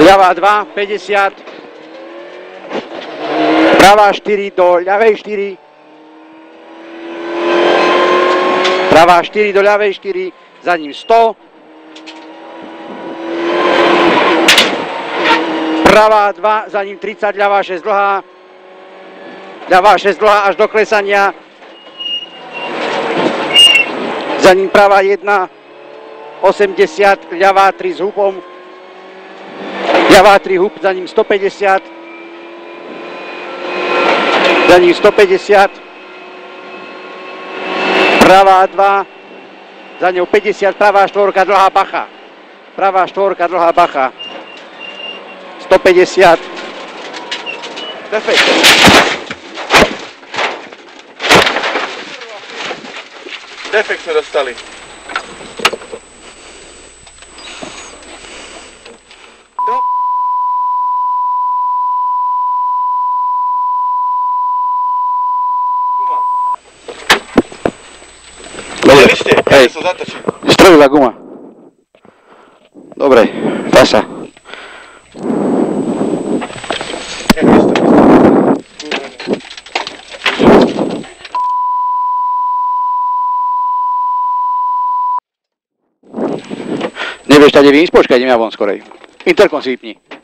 Ľavá 2, 50. Pravá 4 do ľavej 4. Pravá 4 do ľavej 4, za ním 100. Pravá 2, za ním 30, ľavá 6 dlhá. Ľavá 6 dlhá až do klesania. Za ním pravá 1, 80, ľavá 3 s hupom. Ľavá 3 hup, za ním 150. Za ním 150. Pravá 2, za ňou 50, pravá 4 dlhá bacha. Pravá 4 dlhá bacha. 150. Defekt. Defekt sme dostali. Dobre, hej, som zatočil. strelila guma. Dobre, dá sa. Nevieš tady vyjsť? Počkaj, idem ja von skorej. Interkom si vypni.